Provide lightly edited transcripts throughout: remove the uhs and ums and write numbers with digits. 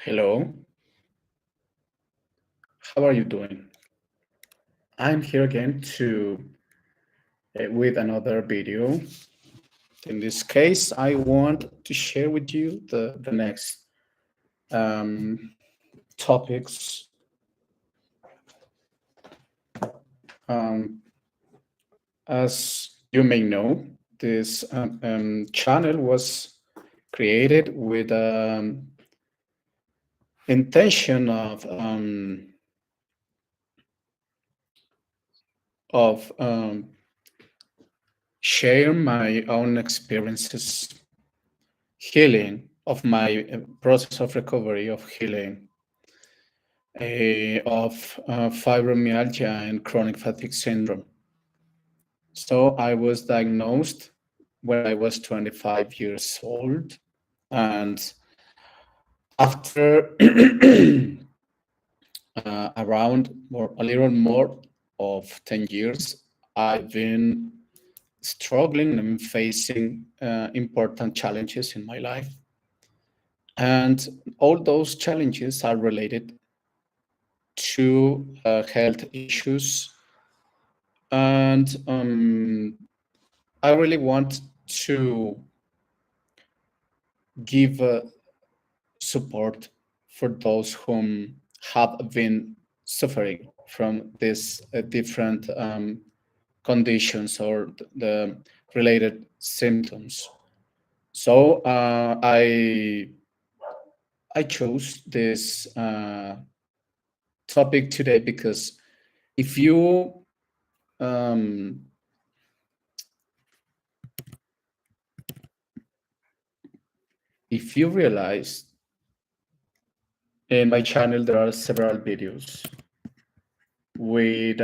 Hello, how are you doing? I'm here again to with another video. In this case, I want to share with you the next topics. As you may know, this channel was created with intention of share my own experiences, healing of my process of recovery, of healing, of fibromyalgia and chronic fatigue syndrome. So I was diagnosed when I was 25 years old, and after around a little more of 10 years, I've been struggling and facing important challenges in my life. And all those challenges are related to health issues. And I really want to give support for those whom have been suffering from these different conditions or the related symptoms. So I chose this topic today because if you um, if you realize in my channel there are several videos with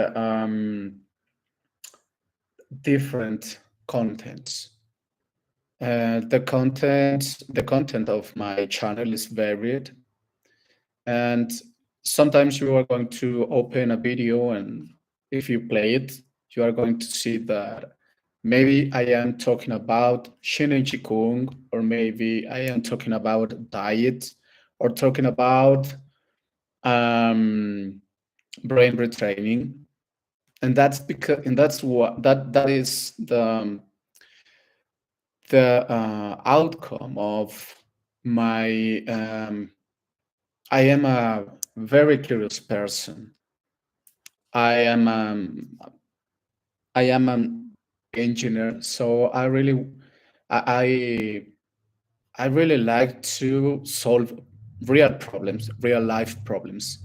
different contents. The content of my channel is varied, and sometimes you are going to open a video, and if you play it, you are going to see that maybe I am talking about Shin and Qigong, or maybe I am talking about diet, or talking about brain retraining, and that's because, and that's what that is the outcome of my. I am a very curious person. I am I am an engineer, so I I really like to solve real problems, real life problems,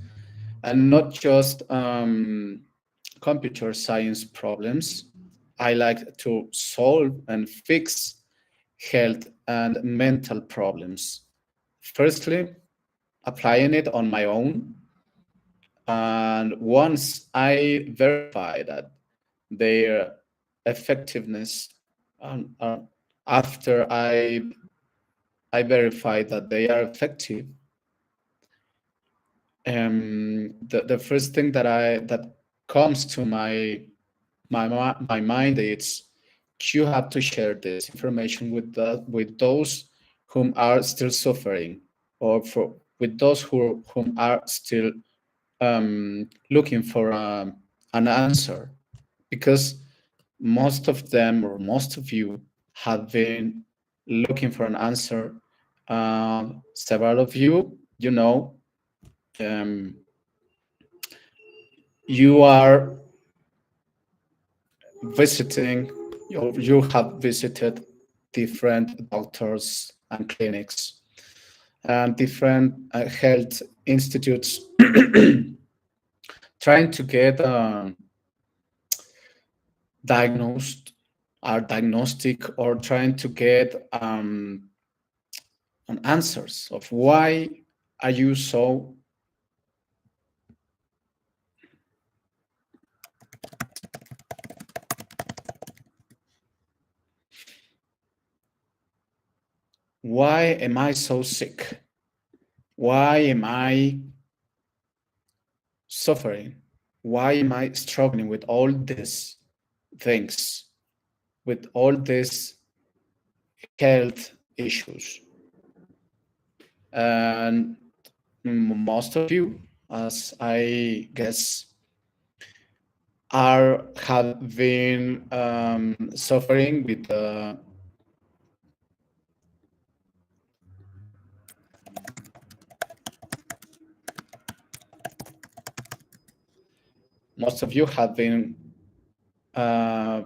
and not just computer science problems. I like to solve and fix health and mental problems. Firstly, applying it on my own. And once I verify that their effectiveness, after I verify that they are effective, the first thing that comes to my mind is you have to share this information with those whom are still suffering, or with those whom are still looking for an answer, because most of them, or most of you, have been looking for an answer. Several of you, um, you are visiting, you have visited different doctors and clinics and different health institutes trying to get diagnosed are diagnostic or trying to get an answers of why are you so why am I so sick? Why am I suffering? Why am I struggling with all these things, with all these health issues? And most of you, as I guess, are have been suffering with most of you uh,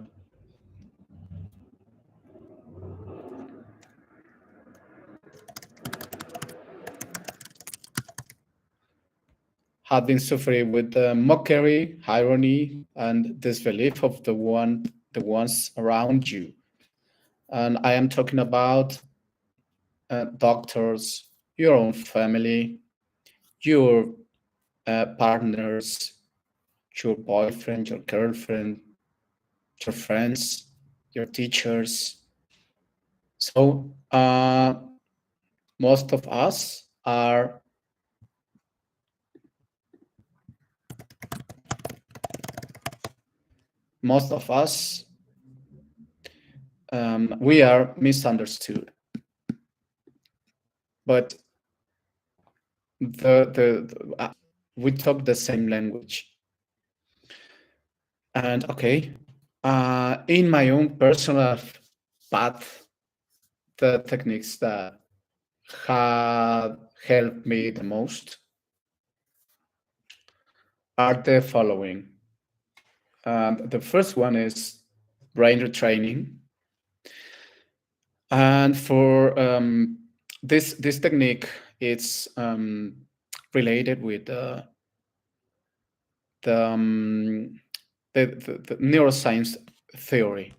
have been suffering with mockery, irony, and disbelief of the ones around you. And I am talking about doctors, your own family, your partners, your boyfriend, your girlfriend, your friends, your teachers. So most of us are most of us we are misunderstood, but we talk the same language. And okay, in my own personal path, the techniques that have helped me the most are the following. The first one is brain retraining. And for this technique, it's related with the, um, the neuroscience theory.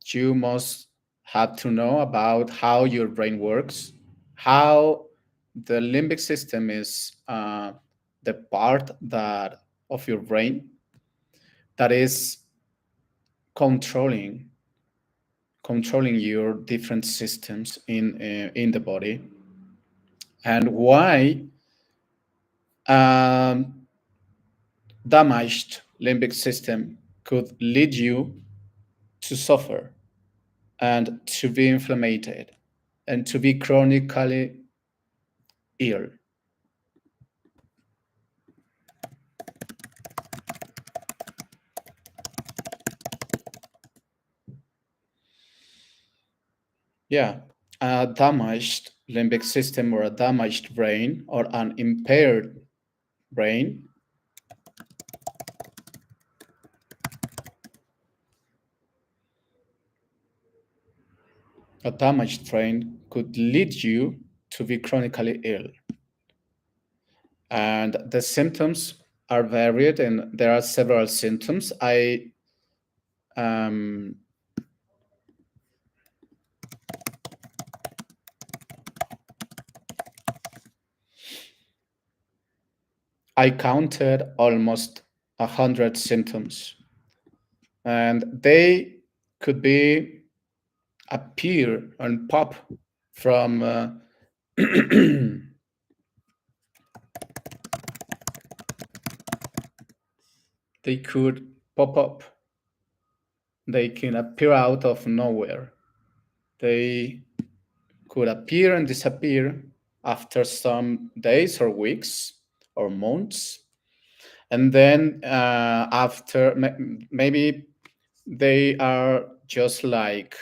You must have to know about how your brain works, how the limbic system is the part that of your brain that is controlling controlling your different systems in the body, and why um, damaged limbic system could lead you to suffer and to be inflamed and to be chronically ill. Yeah, a damaged limbic system or a damaged brain or an impaired brain, a damaged brain could lead you to be chronically ill. And the symptoms are varied, and there are several symptoms. Um, I counted almost 100 symptoms, and they could be appear and pop from they could pop up. They can appear out of nowhere. They could appear and disappear after some days or weeks or months. And then after maybe they are just like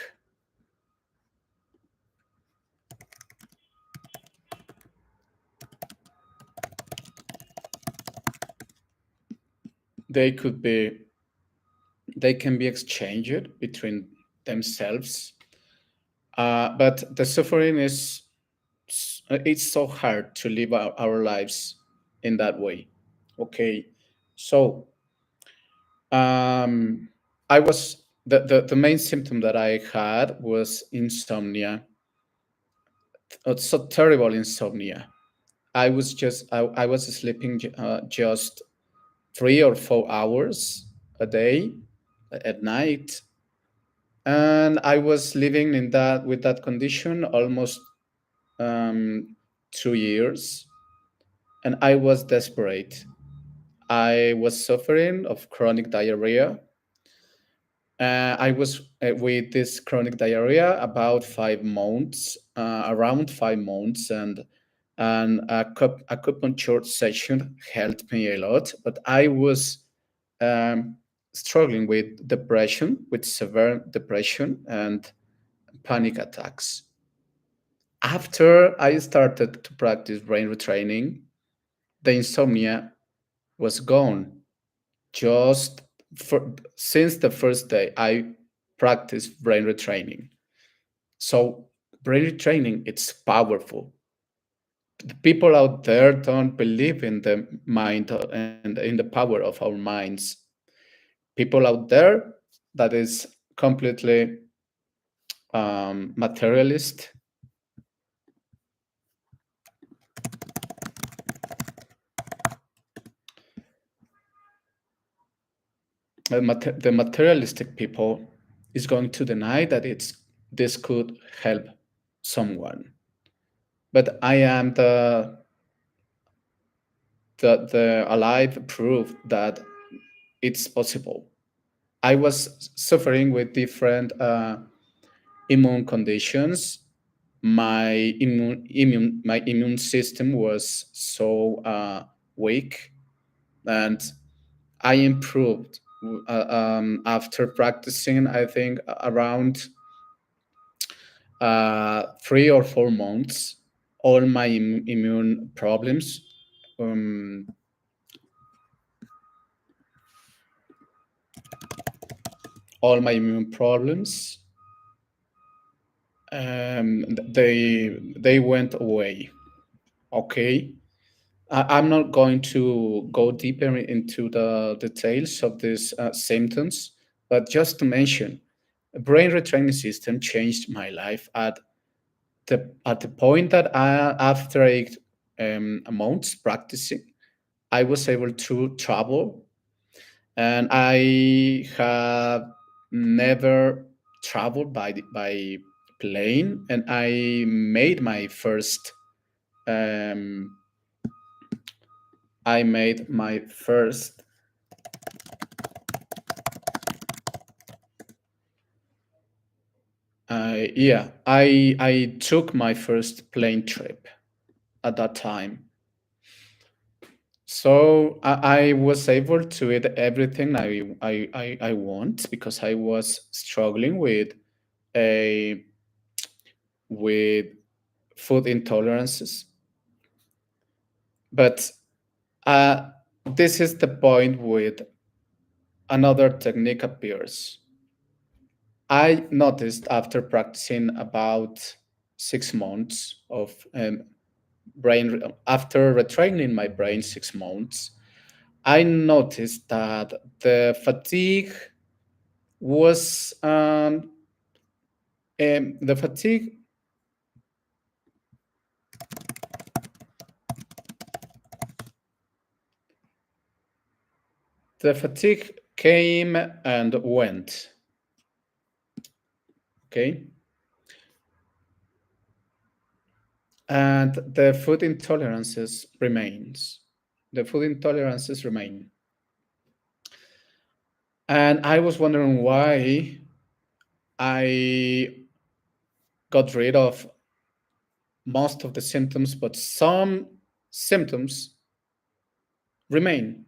they could be they can be exchanged between themselves, but the suffering is it's so hard to live our lives in that way. Okay, so um, I was the main symptom that I had was insomnia. It's so terrible insomnia. I was sleeping just 3 or 4 hours a day at night, and I was living in that with that condition almost 2 years, and I was desperate. I was suffering of chronic diarrhea. I was with this chronic diarrhea about 5 months, around 5 months, and acupuncture session helped me a lot. But I was um, struggling with depression, with severe depression and panic attacks. After I started to practice brain retraining, the insomnia was gone. Just since the first day I practiced brain retraining. So brain retraining, it's powerful. The people out there don't believe in the mind and in the power of our minds. People out there that is completely materialist. The materialistic people is going to deny that this could help someone. But I am the alive proof that it's possible. I was suffering with different immune conditions. My immune system was so weak, and I improved after practicing. I think around 3 or 4 months. All my immune problems, um, all my immune problems, they went away. Okay, I'm not going to go deeper into the details of these symptoms, but just to mention, a brain retraining system changed my life at the point that after months practicing, I was able to travel, and I have never traveled by plane, and um, I made my first yeah, I took my first plane trip at that time. So I was able to eat everything I want because I was struggling a with food intolerances. But uh, this is the point with another technique appears. I noticed after practicing about 6 months of after retraining my brain 6 months, I noticed that was the fatigue the fatigue came and went. Okay, and the food intolerances remains. The food intolerances remain, and I was wondering why I got rid of most of the symptoms, but some symptoms remain.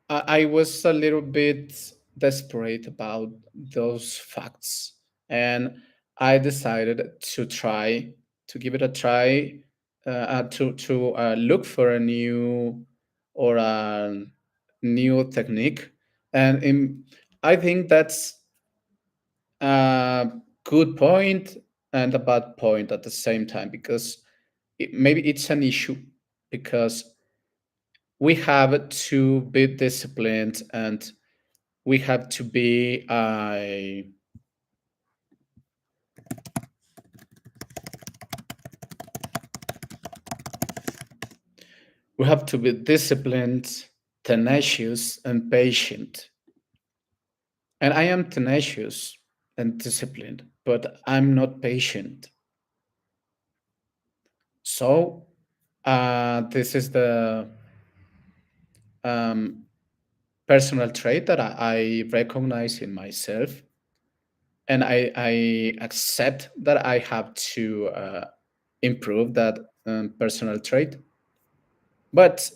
I was a little bit desperate about those facts, and I decided to try to give it a try, to look for a new technique, and I think that's a good point and a bad point at the same time, because maybe it's an issue because we have to be disciplined and we have to be we have to be disciplined, tenacious, and patient. And I am tenacious and disciplined, but I'm not patient. So this is the um, personal trait that I recognize in myself, and I accept that I have to improve that personal trait. But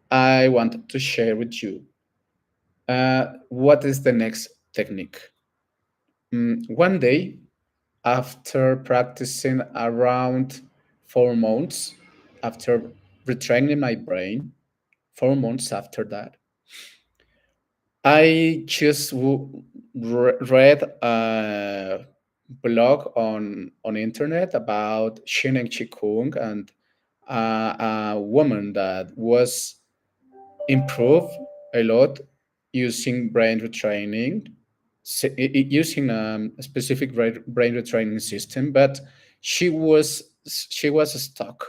I wanted to share with you what is the next technique. One day, after practicing around 4 months, after retraining my brain, 4 months after that, I just read a blog on internet about Shin and Qigong, and a woman that was improved a lot using brain retraining, using a specific brain retraining system, but she was stuck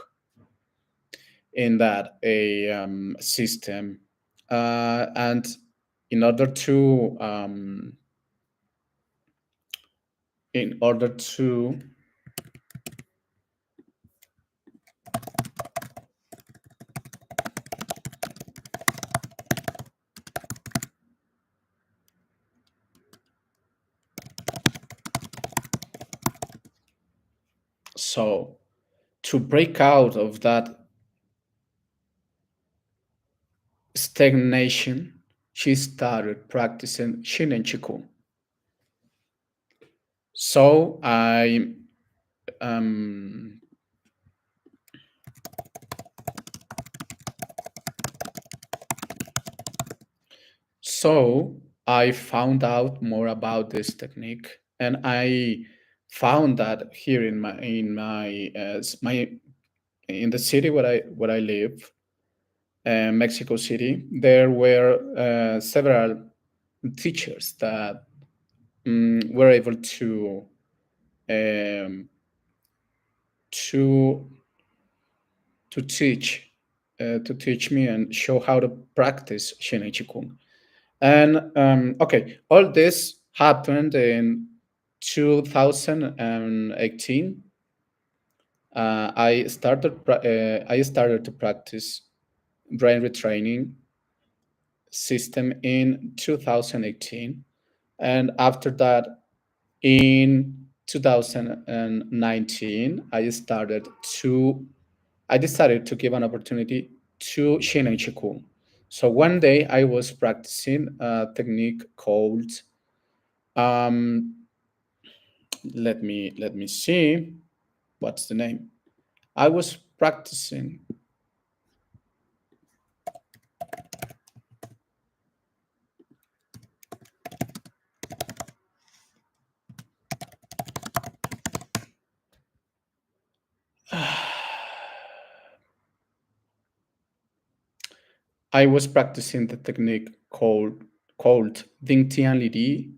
in that a system, and in order to in order to so to break out of that stagnation, she started practicing Shin and Qigong. So um, I found out more about this technique, and I found that here in the city where I live, Mexico City, there were several teachers that were able um, to to teach to teach me and show how to practice Shinai Qigong. And okay, all this happened in 2018. I started to practice brain retraining system in 2018, and after that, in 2019, I decided to give an opportunity to Shin and Qigong. So one day I was practicing a technique called um, let me see what's the name. I was practicing. I was practicing the technique called Ding Tian Li Di,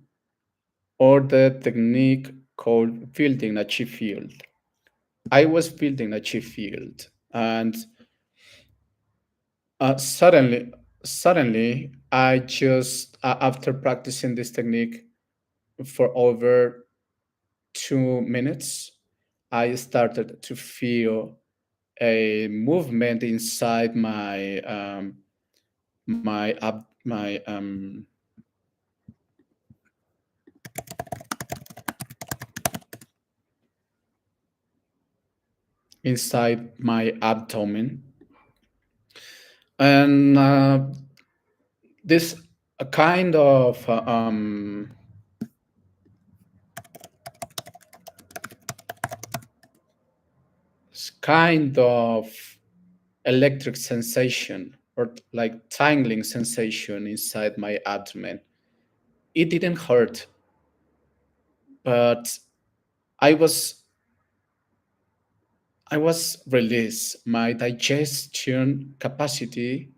or the technique called building a chi field. I was building a chi field, and suddenly, I just after practicing this technique for over 2 minutes, I started to feel a movement inside my inside my abdomen, and this kind of kind of electric sensation, or like tingling sensation inside my abdomen. It didn't hurt, but I was I was released. My digestion capacity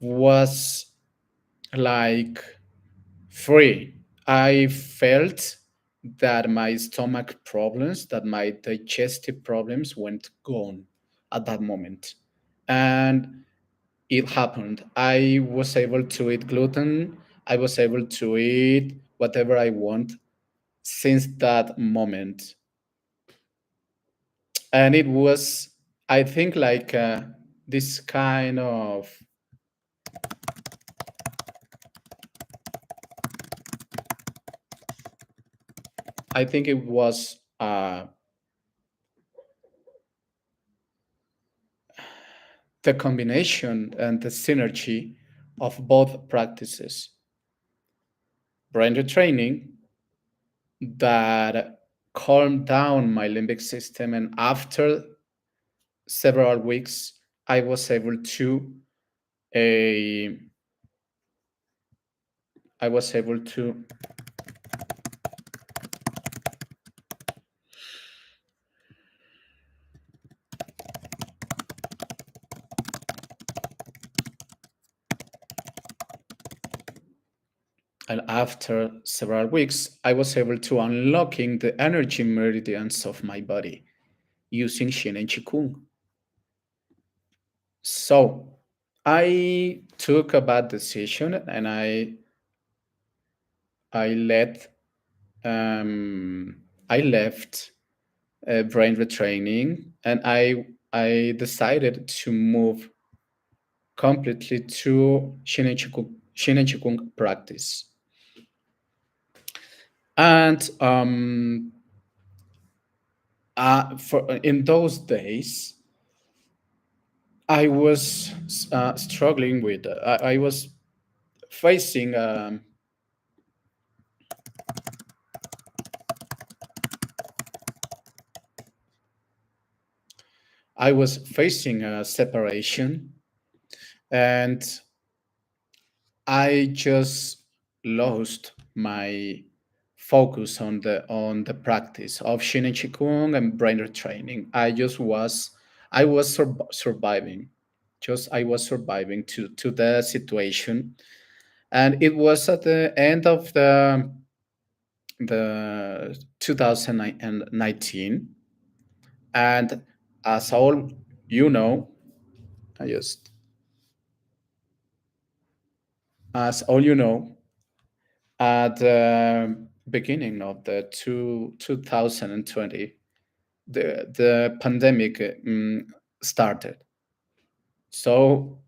was like free. I felt that my stomach problems, that my digestive problems went gone at that moment. And it happened. I was able to eat gluten. I was able to eat whatever I want since that moment. And it was, I think, like this kind of, I think it was the combination and the synergy of both practices. Brain retraining that calmed down my limbic system, and after several weeks, I was able to a I was able to and after several weeks, I was able to unlocking the energy meridians of my body using Shin and Qigong. So I took a bad decision, and I let I left brain retraining, and I decided to move completely to Shin and Qigong practice. And for in those days, I was struggling with. I was facing. I was facing a separation, and I just lost my focus on the practice of Shin and Qigong and brain training. I was surviving, just I was surviving to the situation, and it was at the end of the 2019, and as all you know, I just as all you know, at the beginning of the 2020, the pandemic started. So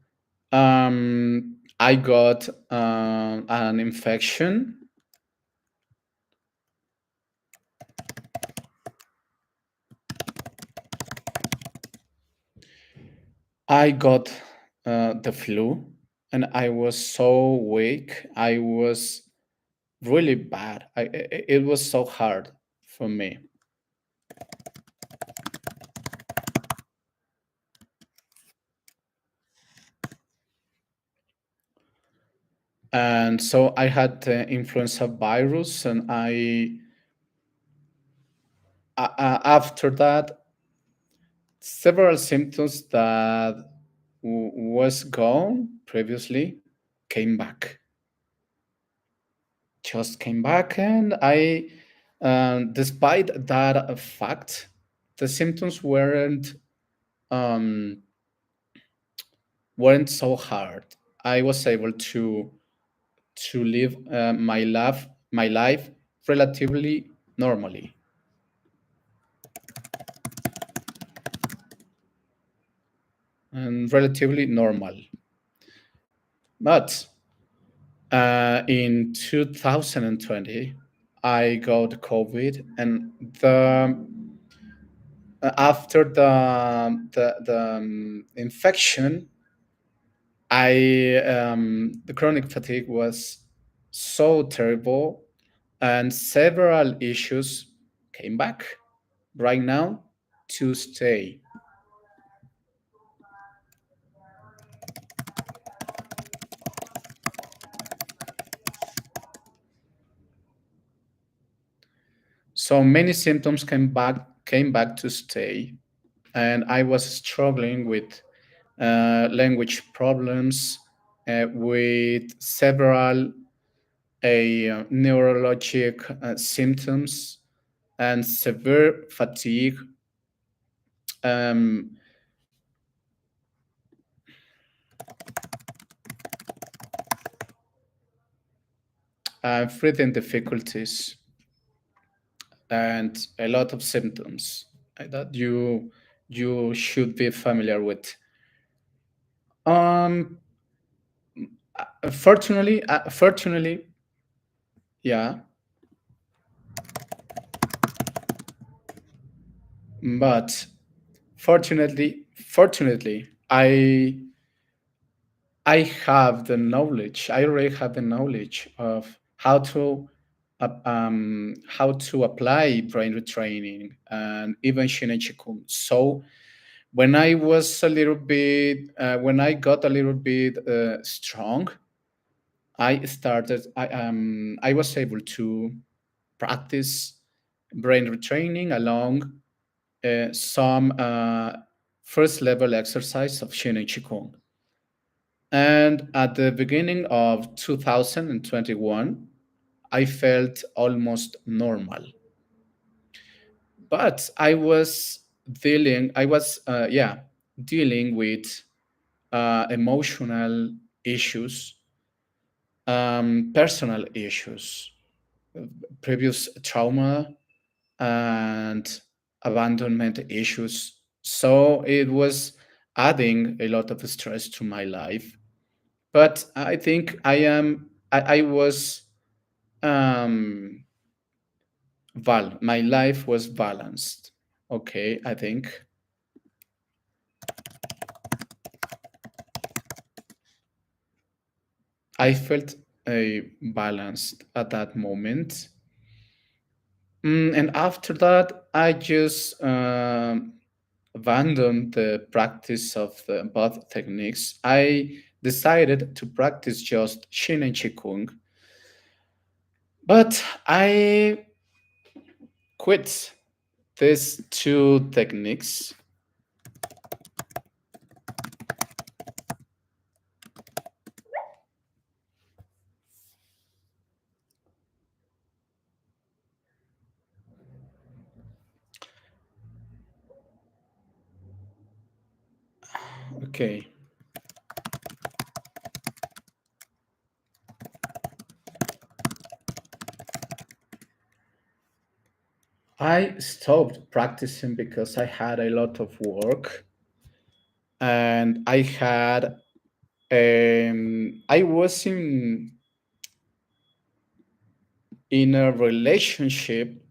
I got an infection. I got the flu, and I was so weak. I was really bad. It was so hard for me. And so I had the influenza virus, and after that, several symptoms that was gone previously came back, just came back, and despite that fact, the symptoms um, weren't so hard. I was able to live my life relatively normally and relatively normal. But in 2020, I got COVID, and after the infection, the chronic fatigue was so terrible, and several issues came back right now to stay. So many symptoms came back to stay, and I was struggling with language problems with several neurologic symptoms and severe fatigue, um, breathing difficulties, and a lot of symptoms that you should be familiar with. Um, fortunately, yeah, but fortunately, I have the knowledge. I already have the knowledge of how to apply brain retraining and even Shin and Qigong. So when I got a little bit strong, I was able to practice brain retraining along some first level exercise of Shin and Qigong. And at the beginning of 2021, I felt almost normal. But I was, dealing with emotional issues, personal issues, previous trauma, and abandonment issues. So it was adding a lot of stress to my life. But I think I was my life was balanced. Okay, I think I felt balanced at that moment. And after that, I just abandoned the practice of the both techniques. I decided to practice just Shin and Qigong, but I quit these two techniques. Okay, I stopped practicing because I had a lot of work and I was in a relationship.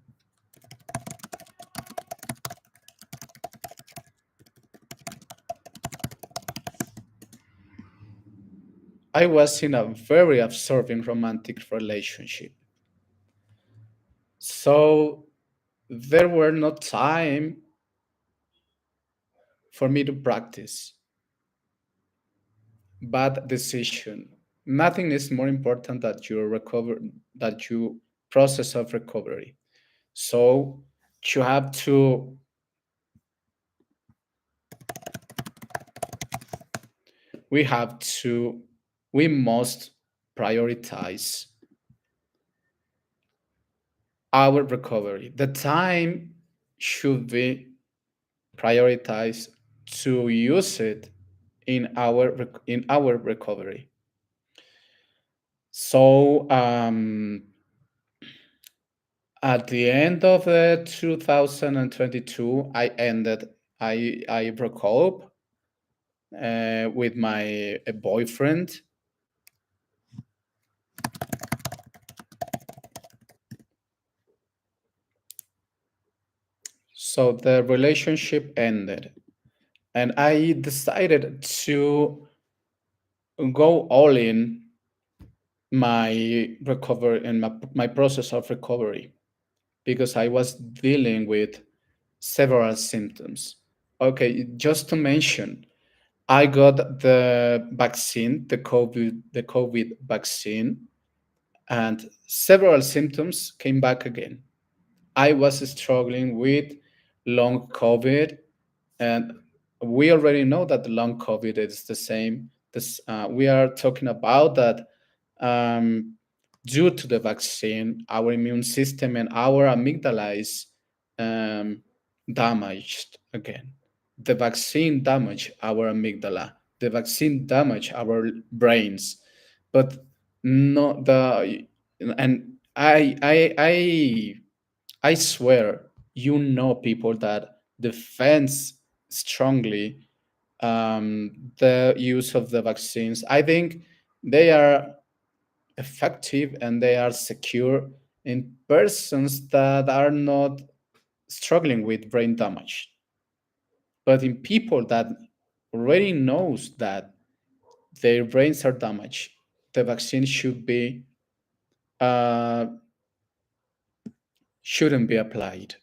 I was in a very absorbing romantic relationship. So there were no time for me to practice. Bad decision. Nothing is more important that you process of recovery. So you have to we have to we must prioritize our recovery. The time should be prioritized to use it in our recovery. So at the end of 2022, I broke up with my boyfriend. So the relationship ended, and I decided to go all in my recovery and my process of recovery because I was dealing with several symptoms. Okay, just to mention, I got the vaccine, the COVID vaccine, and several symptoms came back again. I was struggling with long COVID, and we already know that the long COVID is the same We are talking about that um, due to the vaccine, our immune system and our amygdala is um, damaged again. The vaccine damaged our amygdala. The vaccine damaged our brains, but not the and I swear you know people that defends strongly the use of the vaccines. I think they are effective and they are secure in persons that are not struggling with brain damage. But in people that already knows that their brains are damaged, the vaccine uh, shouldn't be applied.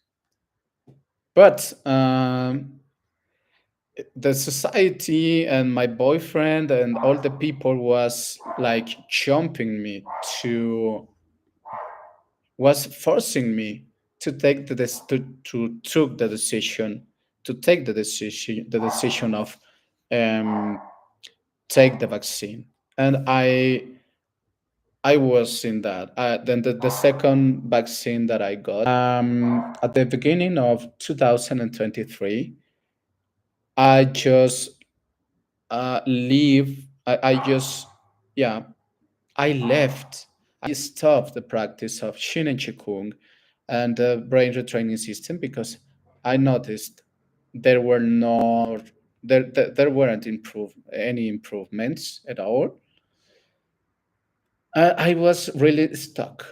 But the society and my boyfriend and all the people was like jumping me to was forcing me to take to took the decision to take the decision of um, take the vaccine, and I was in that. Then the second vaccine that I got at the beginning of 2023, I just leave. I just yeah I left. I stopped the practice of Shin and Qigong and the brain retraining system because I noticed there were no there weren't any improvements at all. I was really stuck,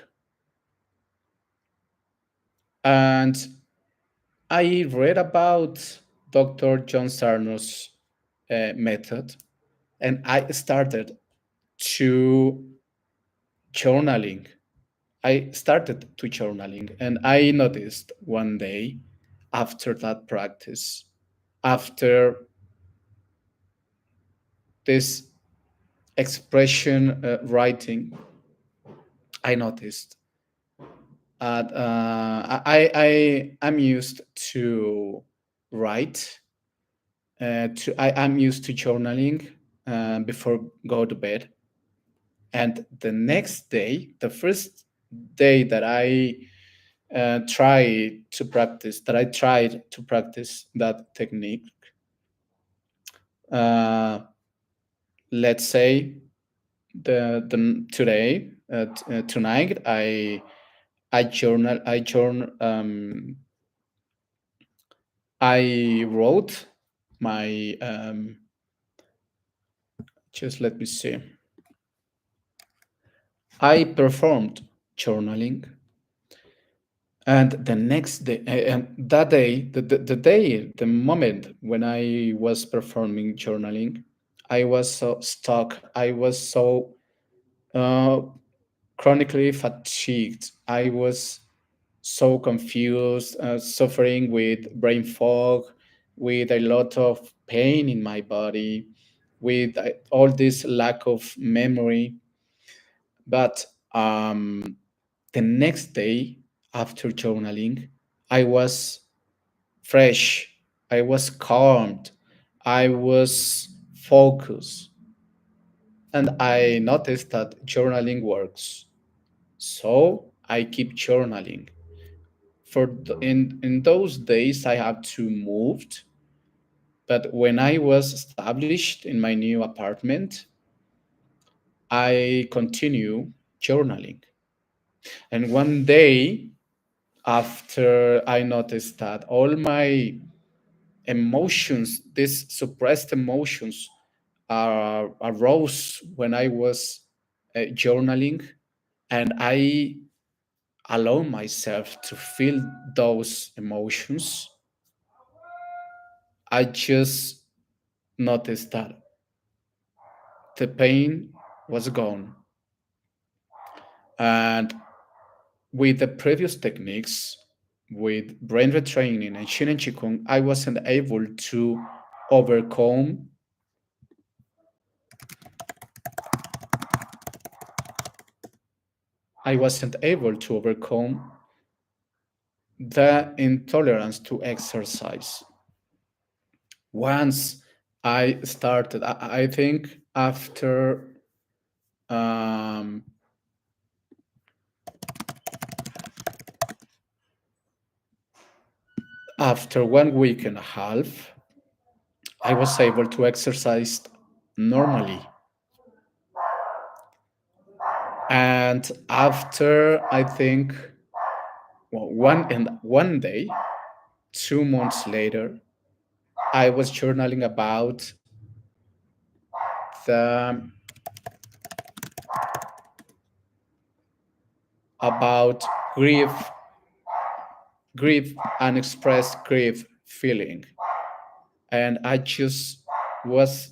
and I read about Dr. John Sarno's method, and I started to journaling. I started to journaling, and I noticed one day after that practice, after this expression writing, I noticed I'm used to write. I'm used to journaling before go to bed, and the next day, the first day that I tried to practice that technique. Uh, let's say the today tonight I wrote my just let me see. I performed journaling, and the next day, and that day, the moment when I was performing journaling, I was so stuck. I was so uh, chronically fatigued. I was so confused, suffering with brain fog, with a lot of pain in my body, with all this lack of memory. But the next day after journaling, I was fresh, I was calmed, I was focused, and I noticed that journaling works. So I keep journaling. In those days, I had to move, but when I was established in my new apartment, I continue journaling. And one day, after I noticed that all my emotions, these suppressed emotions, arose when I was journaling, and I allow myself to feel those emotions. I just noticed that the pain was gone. And with the previous techniques, with brain retraining and Shin and Qigong, I wasn't able to overcome I wasn't able to overcome the intolerance to exercise. Once I started. I think um, after 1 week and a half, I was able to exercise normally. And after, I think, well, one day, 2 months later, I was journaling the about grief, unexpressed grief feeling, and I just was